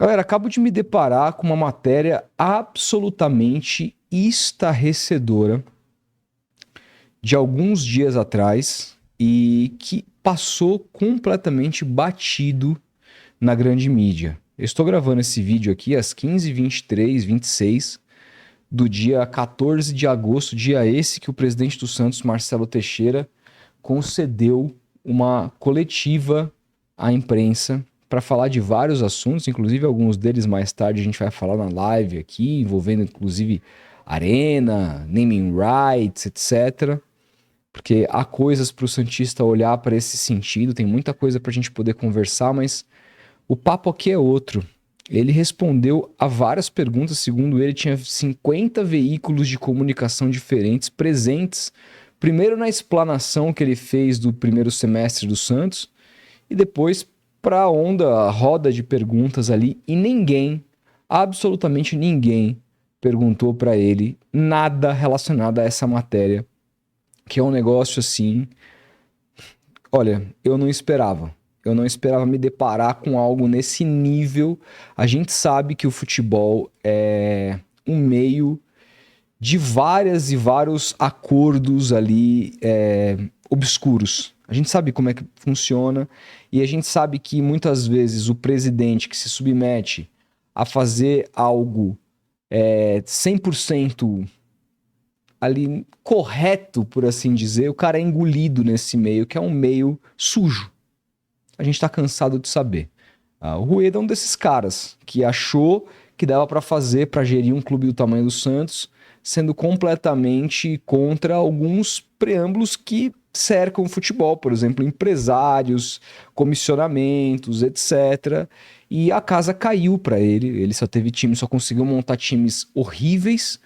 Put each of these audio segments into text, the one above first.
Galera, acabo de me deparar com uma matéria absolutamente estarrecedora de alguns dias atrás e que passou completamente batido na grande mídia. Eu estou gravando esse vídeo aqui às 15h23, 26 do dia 14 de agosto, dia esse que o presidente do Santos, Marcelo Teixeira, concedeu uma coletiva à imprensa para falar de vários assuntos, inclusive alguns deles mais tarde a gente vai falar na live aqui, envolvendo inclusive arena, naming rights, etc. Porque há coisas para o Santista olhar para esse sentido, tem muita coisa para a gente poder conversar, mas o papo aqui é outro. Ele respondeu a várias perguntas, segundo ele, tinha 50 veículos de comunicação diferentes presentes, primeiro na explanação que ele fez do primeiro semestre do Santos, e depois para a roda de perguntas ali, e ninguém, absolutamente ninguém, perguntou para ele nada relacionado a essa matéria, que é um negócio assim. Olha, eu não esperava. Eu não esperava me deparar com algo nesse nível. A gente sabe que o futebol é um meio de várias e vários acordos ali obscuros. A gente sabe como é que funciona e a gente sabe que muitas vezes o presidente que se submete a fazer algo 100% ali correto, por assim dizer, o cara é engolido nesse meio, que é um meio sujo. A gente tá cansado de saber. O Rueda é um desses caras que achou que dava para fazer para gerir um clube do tamanho do Santos, sendo completamente contra alguns preâmbulos que cercam o futebol, por exemplo, empresários, comissionamentos, etc. E a casa caiu para ele. Ele só teve time, só conseguiu montar times horríveis.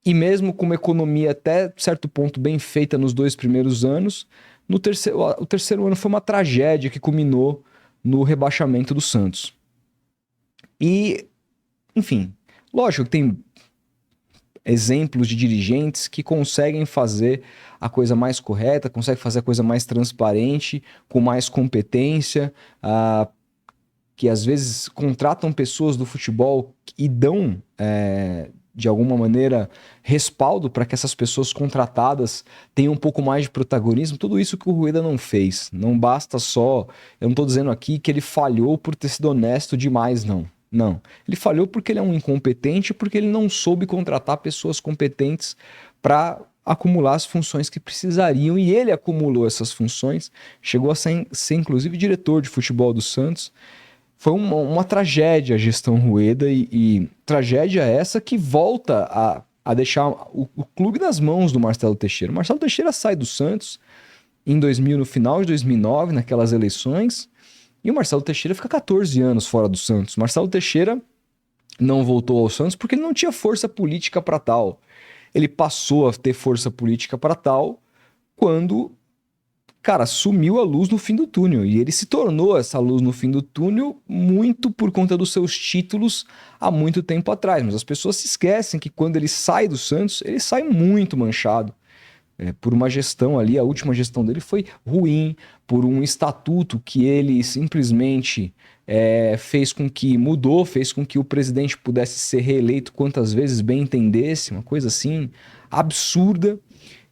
E mesmo com uma economia até certo ponto bem feita nos 2 primeiros anos, o terceiro ano foi uma tragédia que culminou no rebaixamento do Santos. E, enfim, lógico que tem exemplos de dirigentes que conseguem fazer a coisa mais correta, conseguem fazer a coisa mais transparente, com mais competência, que às vezes contratam pessoas do futebol e dão, de alguma maneira, respaldo para que essas pessoas contratadas tenham um pouco mais de protagonismo. Tudo isso que o Rueda não fez. Não basta só... Eu não estou dizendo aqui que ele falhou por ter sido honesto demais, não. Não. Ele falhou porque ele é um incompetente, porque ele não soube contratar pessoas competentes para acumular as funções que precisariam, e ele acumulou essas funções, chegou a ser inclusive diretor de futebol do Santos. Foi uma tragédia a gestão Rueda e tragédia essa que volta a deixar o clube nas mãos do Marcelo Teixeira. O Marcelo Teixeira sai do Santos em 2000, no final de 2009, naquelas eleições, e o Marcelo Teixeira fica 14 anos fora do Santos. Marcelo Teixeira não voltou ao Santos porque ele não tinha força política para tal. Ele passou a ter força política para tal quando... Cara, sumiu a luz no fim do túnel. E ele se tornou essa luz no fim do túnel muito por conta dos seus títulos há muito tempo atrás. Mas as pessoas se esquecem que quando ele sai do Santos, ele sai muito manchado. Por uma gestão ali, a última gestão dele foi ruim, por um estatuto que ele simplesmente fez com que o presidente pudesse ser reeleito quantas vezes bem entendesse, uma coisa assim absurda.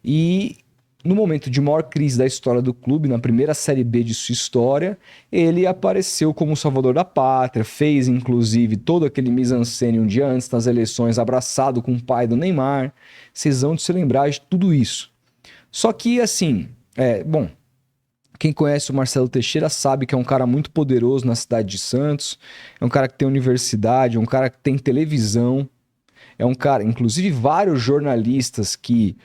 E no momento de maior crise da história do clube, na primeira Série B de sua história, ele apareceu como o salvador da pátria, fez inclusive todo aquele mise-en-scène um dia antes das eleições, abraçado com o pai do Neymar. Vocês vão se lembrar de tudo isso. Só que, assim, bom, quem conhece o Marcelo Teixeira sabe que é um cara muito poderoso na cidade de Santos, é um cara que tem universidade, é um cara que tem televisão, é um cara, inclusive vários jornalistas que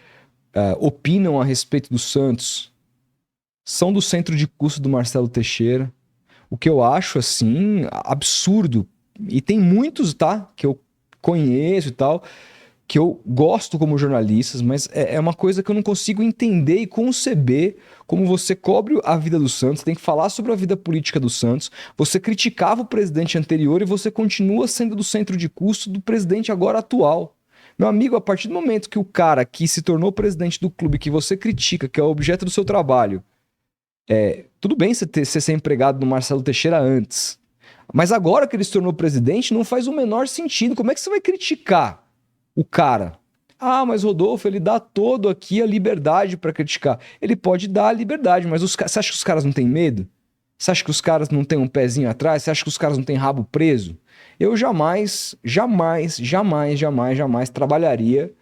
opinam a respeito do Santos são do centro de custo do Marcelo Teixeira, o que eu acho, assim, absurdo. E tem muitos, tá, que eu conheço e tal, que eu gosto como jornalistas, mas é uma coisa que eu não consigo entender e conceber como você cobre a vida do Santos, tem que falar sobre a vida política do Santos, você criticava o presidente anterior e você continua sendo do centro de custo do presidente agora atual. Meu amigo, a partir do momento que o cara que se tornou presidente do clube que você critica, que é o objeto do seu trabalho, tudo bem você ser empregado no Marcelo Teixeira antes, Mas agora que ele se tornou presidente, não faz o menor sentido. Como é que você vai criticar o cara? Ah, mas Rodolfo, ele dá todo aqui a liberdade para criticar. Ele pode dar a liberdade, mas você acha que os caras não têm medo? Você acha que os caras não têm um pezinho atrás? Você acha que os caras não têm rabo preso? Eu jamais, jamais, jamais, jamais, jamais trabalharia.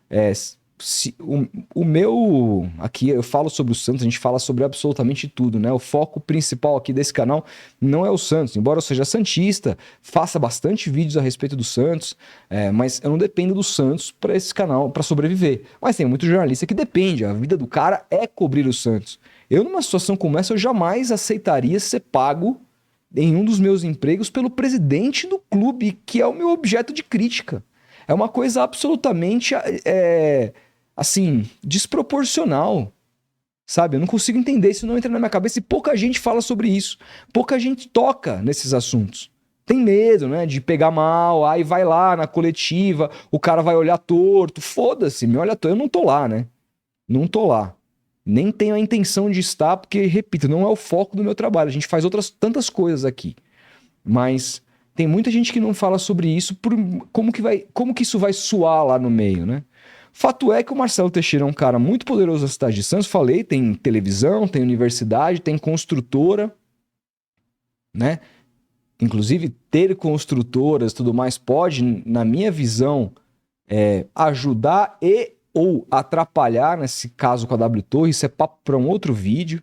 é, o meu. Aqui eu falo sobre o Santos, a gente fala sobre absolutamente tudo, né? O foco principal aqui desse canal não é o Santos, embora eu seja santista, faça bastante vídeos a respeito do Santos, mas eu não dependo do Santos para esse canal, para sobreviver. Mas tem muito jornalista que depende, a vida do cara é cobrir o Santos. Eu, numa situação como essa, eu jamais aceitaria ser pago em um dos meus empregos pelo presidente do clube, que é o meu objeto de crítica. É uma coisa absolutamente, assim, desproporcional, sabe? Eu não consigo entender, isso não entra na minha cabeça e pouca gente fala sobre isso. Pouca gente toca nesses assuntos. Tem medo, né, de pegar mal, aí vai lá na coletiva, o cara vai olhar torto, foda-se, me olha torto. Eu não tô lá, né? Não tô lá. Nem tenho a intenção de estar, porque, repito, não é o foco do meu trabalho. A gente faz outras tantas coisas aqui. Mas tem muita gente que não fala sobre isso, como que isso vai soar lá no meio, né? Fato é que o Marcelo Teixeira é um cara muito poderoso na cidade de Santos. Falei, tem televisão, tem universidade, tem construtora, né? Inclusive, ter construtoras e tudo mais pode, na minha visão, ajudar ou atrapalhar, nesse caso com a W Torre. Isso é papo para um outro vídeo.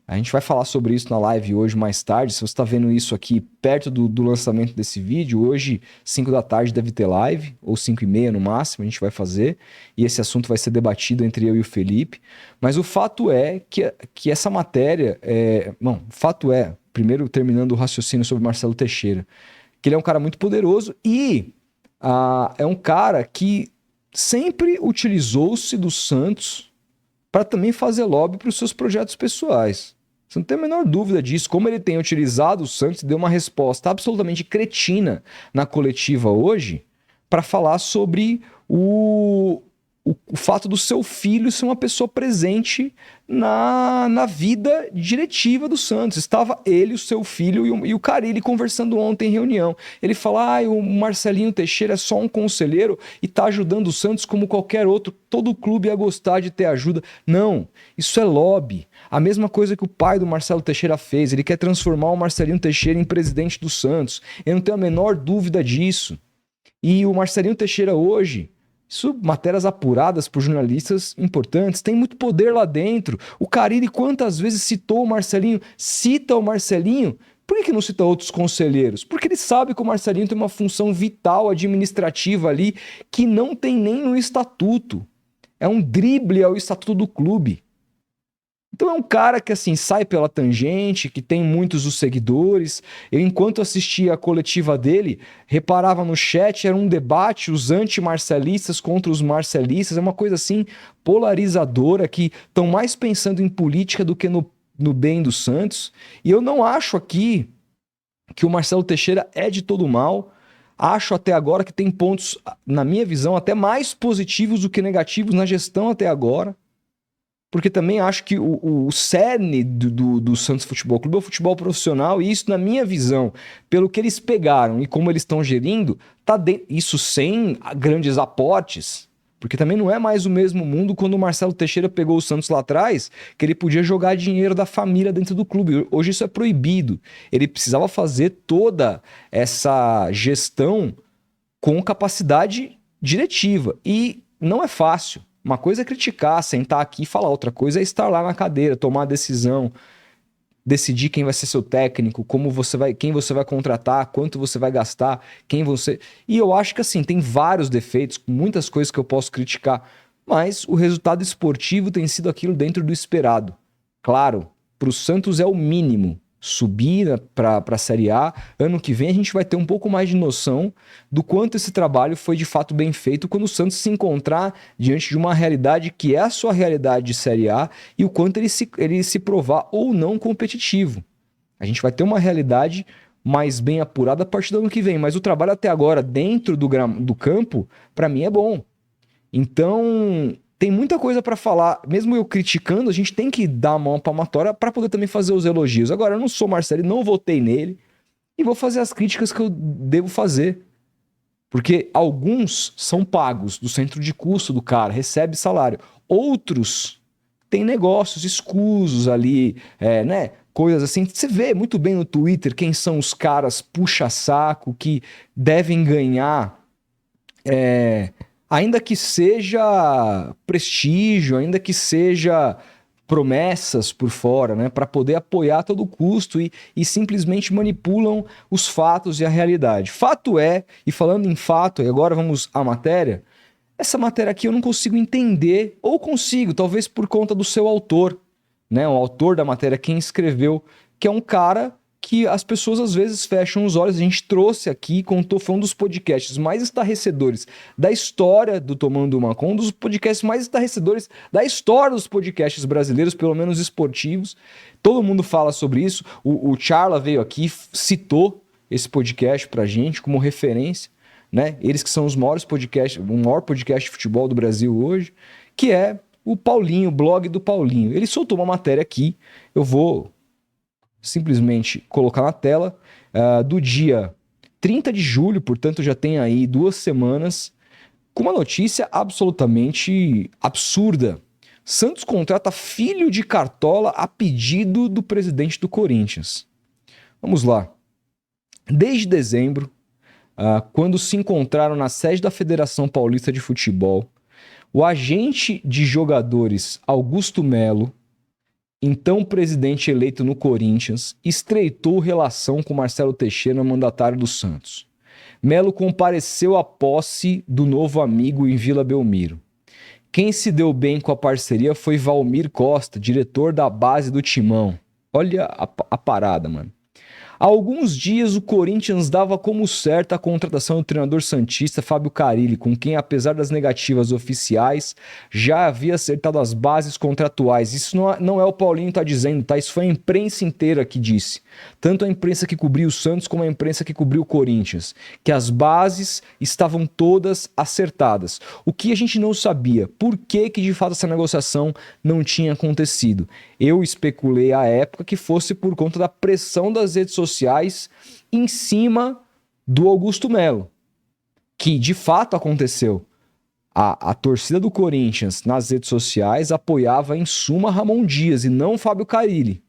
A gente vai falar sobre isso na live hoje mais tarde. Se você está vendo isso aqui perto do lançamento desse vídeo, hoje, 5 da tarde, deve ter live, ou 5h30 no máximo, a gente vai fazer. E esse assunto vai ser debatido entre eu e o Felipe. Mas o fato é que essa matéria... Bom, o fato é, primeiro terminando o raciocínio sobre Marcelo Teixeira, que ele é um cara muito poderoso e é um cara que sempre utilizou-se do Santos para também fazer lobby para os seus projetos pessoais. Você não tem a menor dúvida disso. Como ele tem utilizado o Santos, deu uma resposta absolutamente cretina na coletiva hoje para falar sobre o fato do seu filho ser uma pessoa presente na vida diretiva do Santos. Estava ele, o seu filho e o Carille conversando ontem em reunião. Ele fala, o Marcelinho Teixeira é só um conselheiro e está ajudando o Santos como qualquer outro. Todo clube ia gostar de ter ajuda. Não, isso é lobby. A mesma coisa que o pai do Marcelo Teixeira fez. Ele quer transformar o Marcelinho Teixeira em presidente do Santos. Eu não tenho a menor dúvida disso. E o Marcelinho Teixeira hoje... Isso, matérias apuradas por jornalistas importantes, tem muito poder lá dentro. O Carille quantas vezes citou o Marcelinho? Cita o Marcelinho. Por que não cita outros conselheiros? Porque ele sabe que o Marcelinho tem uma função vital administrativa ali que não tem nem no estatuto. É um drible ao estatuto do clube. Então é um cara que assim sai pela tangente, que tem muitos os seguidores. Eu, enquanto assistia a coletiva dele, reparava no chat, era um debate, os anti-marcelistas contra os marcelistas, é uma coisa assim polarizadora, que estão mais pensando em política do que no bem do Santos. E eu não acho aqui que o Marcelo Teixeira é de todo mal. Acho até agora que tem pontos, na minha visão, até mais positivos do que negativos na gestão até agora. Porque também acho que o cerne do Santos Futebol Clube é o futebol profissional, e isso, na minha visão, pelo que eles pegaram e como eles estão gerindo, isso sem grandes aportes, porque também não é mais o mesmo mundo quando o Marcelo Teixeira pegou o Santos lá atrás, que ele podia jogar dinheiro da família dentro do clube. Hoje isso é proibido. Ele precisava fazer toda essa gestão com capacidade diretiva, e não é fácil. Uma coisa é criticar, sentar aqui e falar. Outra coisa é estar lá na cadeira, tomar a decisão, decidir quem vai ser seu técnico, quem você vai contratar, quanto você vai gastar, quem você... E eu acho que assim, tem vários defeitos, muitas coisas que eu posso criticar, mas o resultado esportivo tem sido aquilo dentro do esperado. Claro, para o Santos é o mínimo. Subir para a Série A, ano que vem a gente vai ter um pouco mais de noção do quanto esse trabalho foi de fato bem feito quando o Santos se encontrar diante de uma realidade que é a sua realidade de Série A e o quanto ele se provar ou não competitivo. A gente vai ter uma realidade mais bem apurada a partir do ano que vem, mas o trabalho até agora dentro do campo, para mim é bom. Então... tem muita coisa para falar, mesmo eu criticando, a gente tem que dar a mão à palmatória para poder também fazer os elogios. Agora, eu não sou Marcelo, não votei nele, e vou fazer as críticas que eu devo fazer. Porque alguns são pagos do centro de custo do cara, recebe salário. Outros têm negócios escusos ali, né? Coisas assim. Você vê muito bem no Twitter quem são os caras puxa-saco que devem ganhar, ainda que seja prestígio, ainda que seja promessas por fora, né, para poder apoiar a todo custo e simplesmente manipulam os fatos e a realidade. Fato é, e falando em fato, e agora vamos à matéria, essa matéria aqui eu não consigo entender, ou consigo, talvez por conta do seu autor, né, o autor da matéria, quem escreveu, que é um cara que as pessoas às vezes fecham os olhos. A gente trouxe aqui, contou, foi um dos podcasts mais estarrecedores da história do Tomando Uma Com, um dos podcasts mais estarrecedores da história dos podcasts brasileiros, pelo menos esportivos. Todo mundo fala sobre isso. O Charla veio aqui, citou esse podcast pra gente como referência, né? Eles que são os maiores podcasts, o maior podcast de futebol do Brasil hoje, que é o Paulinho, o blog do Paulinho. Ele soltou uma matéria aqui, eu vou simplesmente colocar na tela, do dia 30 de julho, portanto já tem aí 2 semanas, com uma notícia absolutamente absurda. Santos contrata filho de Cartola a pedido do presidente do Corinthians. Vamos lá. Desde dezembro, quando se encontraram na sede da Federação Paulista de Futebol, o agente de jogadores Augusto Melo, então presidente eleito no Corinthians, estreitou relação com Marcelo Teixeira, mandatário do Santos. Melo compareceu à posse do novo amigo em Vila Belmiro. Quem se deu bem com a parceria foi Valmir Costa, diretor da base do Timão. Olha a parada, mano. Há alguns dias o Corinthians dava como certa a contratação do treinador santista Fábio Carille, com quem, apesar das negativas oficiais, já havia acertado as bases contratuais. Isso não é o Paulinho que está dizendo, tá? Isso foi a imprensa inteira que disse. Tanto a imprensa que cobriu o Santos como a imprensa que cobriu o Corinthians. Que as bases estavam todas acertadas. O que a gente não sabia, por que de fato essa negociação não tinha acontecido? Eu especulei à época que fosse por conta da pressão das redes sociais em cima do Augusto Melo, que de fato aconteceu. A torcida do Corinthians nas redes sociais apoiava em suma Ramon Dias e não Fábio Carille.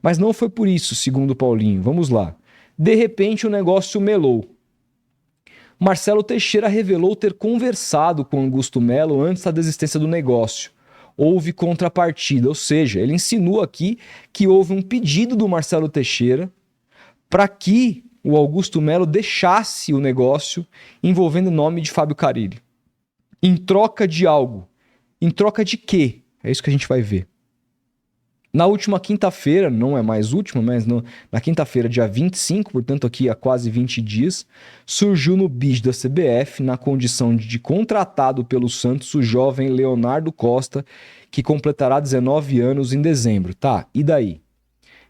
Mas não foi por isso, segundo o Paulinho. Vamos lá. De repente o negócio melou. Marcelo Teixeira revelou ter conversado com Augusto Melo antes da desistência do negócio. Houve contrapartida, ou seja, ele insinua aqui que houve um pedido do Marcelo Teixeira para que o Augusto Melo deixasse o negócio envolvendo o nome de Fábio Carille. Em troca de algo. Em troca de quê? É isso que a gente vai ver. Na última quinta-feira, não é mais última, mas na quinta-feira, dia 25, portanto aqui há quase 20 dias, surgiu no BID da CBF, na condição de contratado pelo Santos, o jovem Leonardo Costa, que completará 19 anos em dezembro. Tá, e daí?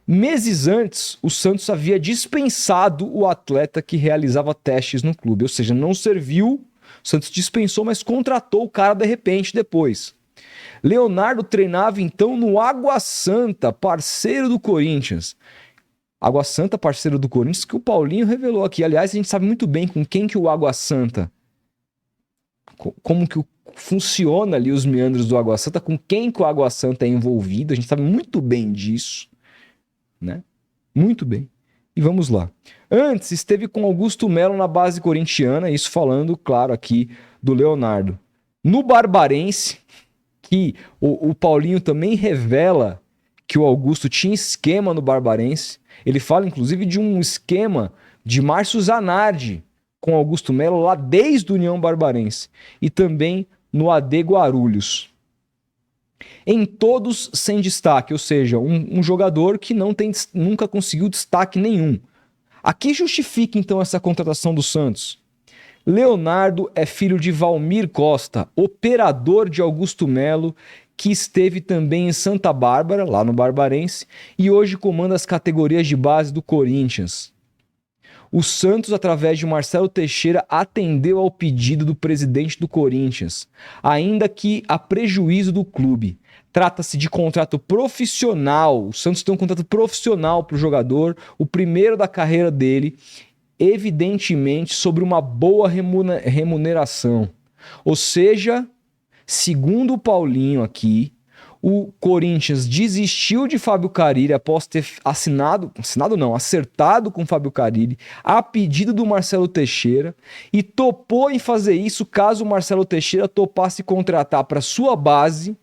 Meses antes, o Santos havia dispensado o atleta que realizava testes no clube, ou seja, não serviu, o Santos dispensou, mas contratou o cara de repente depois. Leonardo treinava então no Água Santa, parceiro do Corinthians. Água Santa, parceiro do Corinthians, que o Paulinho revelou aqui. Aliás, a gente sabe muito bem com quem que o Água Santa, como que funciona ali os meandros do Água Santa, com quem que o Água Santa é envolvido. A gente sabe muito bem disso, né? Muito bem. E vamos lá. Antes, esteve com Augusto Melo na base corintiana, isso falando, claro, aqui do Leonardo. No Barbarense, que o Paulinho também revela que o Augusto tinha esquema no Barbarense. Ele fala, inclusive, de um esquema de Márcio Zanardi com Augusto Melo lá desde o União Barbarense. E também no AD Guarulhos. Em todos sem destaque, ou seja, um jogador que nunca conseguiu destaque nenhum. A que justifica, então, essa contratação do Santos? Leonardo é filho de Valmir Costa, operador de Augusto Melo, que esteve também em Santa Bárbara, lá no Barbarense, e hoje comanda as categorias de base do Corinthians. O Santos, através de Marcelo Teixeira, atendeu ao pedido do presidente do Corinthians, ainda que a prejuízo do clube. Trata-se de contrato profissional. O Santos tem um contrato profissional para o jogador, o primeiro da carreira dele, evidentemente sobre uma boa remuneração. Ou seja, segundo o Paulinho aqui, o Corinthians desistiu de Fábio Carille após ter acertado com Fábio Carille a pedido do Marcelo Teixeira e topou em fazer isso caso o Marcelo Teixeira topasse contratar para sua base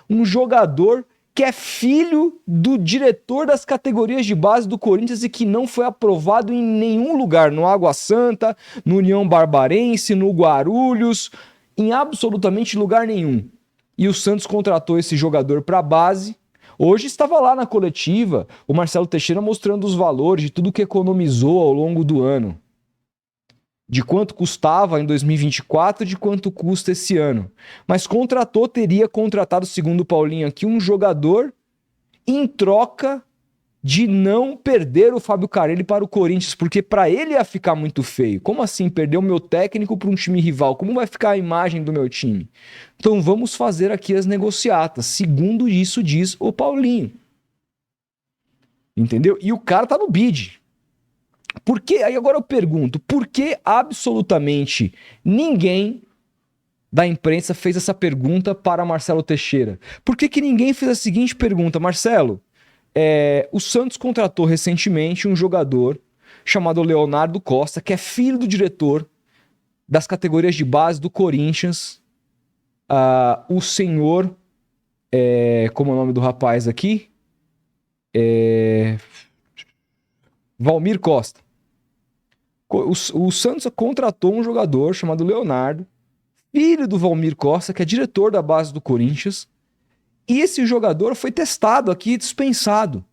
um jogador que é filho do diretor das categorias de base do Corinthians e que não foi aprovado em nenhum lugar, no Água Santa, no União Barbarense, no Guarulhos, em absolutamente lugar nenhum. E o Santos contratou esse jogador para a base. Hoje estava lá na coletiva o Marcelo Teixeira mostrando os valores de tudo que economizou ao longo do ano. De quanto custava em 2024 e de quanto custa esse ano. Mas teria contratado, segundo o Paulinho aqui, um jogador em troca de não perder o Fábio Carille para o Corinthians, porque para ele ia ficar muito feio. Como assim perder o meu técnico para um time rival? Como vai ficar a imagem do meu time? Então vamos fazer aqui as negociatas, segundo isso diz o Paulinho. Entendeu? E o cara tá no bid. Por que? Aí agora eu pergunto, por que absolutamente ninguém da imprensa fez essa pergunta para Marcelo Teixeira? Por que ninguém fez a seguinte pergunta? Marcelo, o Santos contratou recentemente um jogador chamado Leonardo Costa, que é filho do diretor das categorias de base do Corinthians, o senhor, como é o nome do rapaz aqui? Valmir Costa. O Santos contratou um jogador chamado Leonardo, filho do Valmir Costa, que é diretor da base do Corinthians, e esse jogador foi testado aqui, dispensado.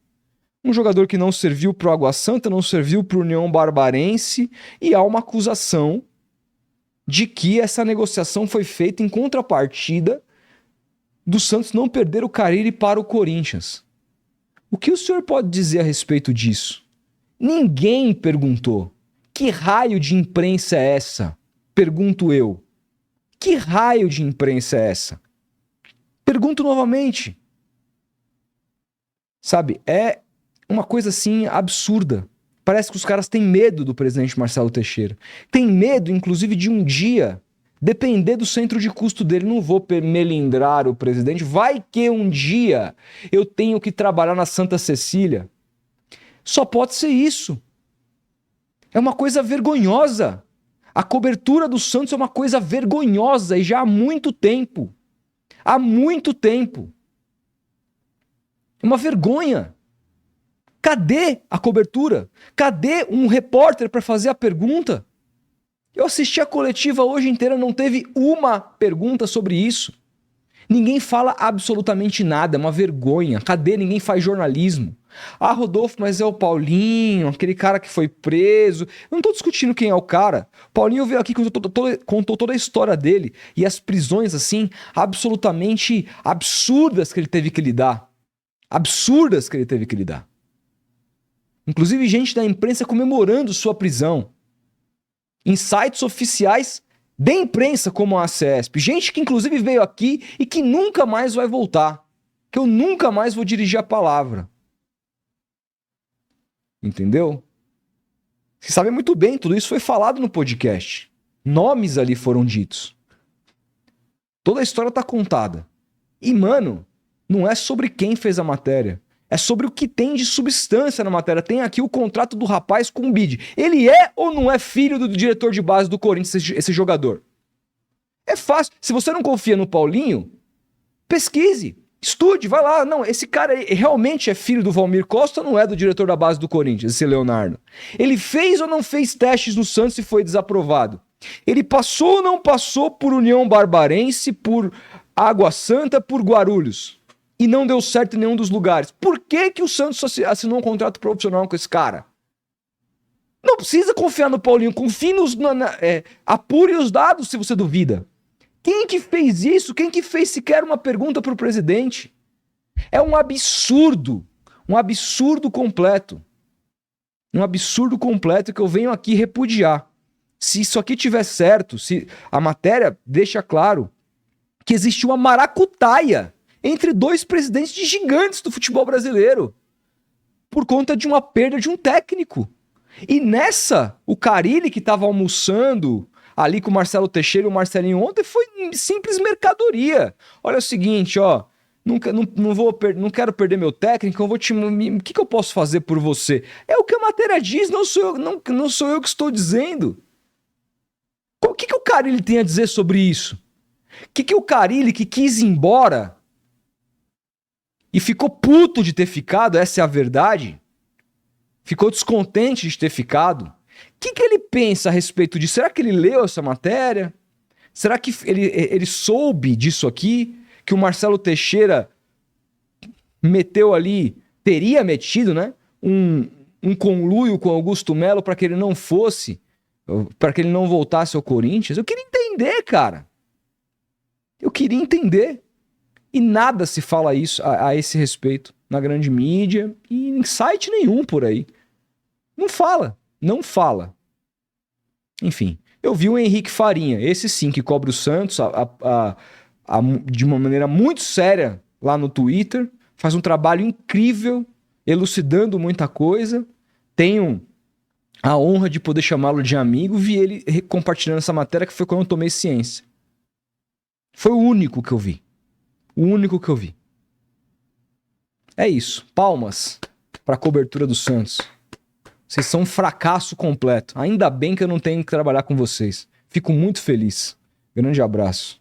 Um jogador que não serviu para o Água Santa, não serviu para o União Barbarense, e há uma acusação de que essa negociação foi feita em contrapartida do Santos não perder o Carille para o Corinthians. O que o senhor pode dizer a respeito disso? Ninguém perguntou. Que raio de imprensa é essa? Pergunto eu. Que raio de imprensa é essa? Pergunto novamente. Sabe, é uma coisa assim absurda. Parece que os caras têm medo do presidente Marcelo Teixeira. Tem medo, inclusive, de um dia depender do centro de custo dele. Não vou melindrar o presidente. Vai que um dia eu tenho que trabalhar na Santa Cecília. Só pode ser isso. É uma coisa vergonhosa. A cobertura do Santos é uma coisa vergonhosa e já há muito tempo. Há muito tempo. É uma vergonha. Cadê a cobertura? Cadê um repórter para fazer a pergunta? Eu assisti a coletiva hoje inteira, não teve uma pergunta sobre isso. Ninguém fala absolutamente nada, é uma vergonha. Cadê? Ninguém faz jornalismo. Ah, Rodolfo, mas é o Paulinho, aquele cara que foi preso. Eu não tô discutindo quem é o cara. Paulinho veio aqui e contou toda a história dele e as prisões, assim, absolutamente absurdas que ele teve que lidar. Absurdas que ele teve que lidar. Inclusive gente da imprensa comemorando sua prisão. Em sites oficiais da imprensa como a ACESP. Gente que inclusive veio aqui e que nunca mais vai voltar. Que eu nunca mais vou dirigir a palavra. Entendeu? Vocês sabem muito bem, tudo isso foi falado no podcast. Nomes ali foram ditos. Toda a história tá contada. E, mano, não é sobre quem fez a matéria. É sobre o que tem de substância na matéria. Tem aqui o contrato do rapaz com o BID. Ele é ou não é filho do diretor de base do Corinthians, esse jogador? É fácil. Se você não confia no Paulinho, pesquise. Estude, vai lá. Não, esse cara realmente é filho do Valmir Costa ou não é do diretor da base do Corinthians, esse Leonardo? Ele fez ou não fez testes no Santos e foi desaprovado? Ele passou ou não passou por União Barbarense, por Água Santa, por Guarulhos? E não deu certo em nenhum dos lugares. Por que o Santos assinou um contrato profissional com esse cara? Não precisa confiar no Paulinho. Confie apure os dados se você duvida. Quem que fez isso? Quem que fez sequer uma pergunta para o presidente? É um absurdo completo. Um absurdo completo que eu venho aqui repudiar. Se isso aqui tiver certo, se a matéria deixa claro que existe uma maracutaia entre dois presidentes de gigantes do futebol brasileiro por conta de uma perda de um técnico. E nessa, o Carille, que estava almoçando ali com o Marcelo Teixeira e o Marcelinho ontem, foi simples mercadoria. Olha o seguinte, ó, não quero perder meu técnico, eu vou o que eu posso fazer por você? É o que a matéria diz, não sou eu que estou dizendo. O que o Carille tem a dizer sobre isso? O que o Carille, que quis ir embora e ficou puto de ter ficado, essa é a verdade, ficou descontente de ter ficado, o que ele pensa a respeito disso? Será que ele leu essa matéria? Será que ele soube disso aqui? Que o Marcelo Teixeira meteu ali, teria metido, né? Um conluio com Augusto Melo para que ele não fosse, para que ele não voltasse ao Corinthians? Eu queria entender, cara. Eu queria entender. E nada se fala isso a esse respeito na grande mídia e em site nenhum por aí. Não fala. Enfim, eu vi o Henrique Farinha, esse sim que cobre o Santos de uma maneira muito séria lá no Twitter, faz um trabalho incrível, elucidando muita coisa. Tenho a honra de poder chamá-lo de amigo, vi ele compartilhando essa matéria que foi quando eu tomei ciência. Foi o único que eu vi. É isso. Palmas para a cobertura do Santos. Vocês são um fracasso completo. Ainda bem que eu não tenho que trabalhar com vocês. Fico muito feliz. Grande abraço.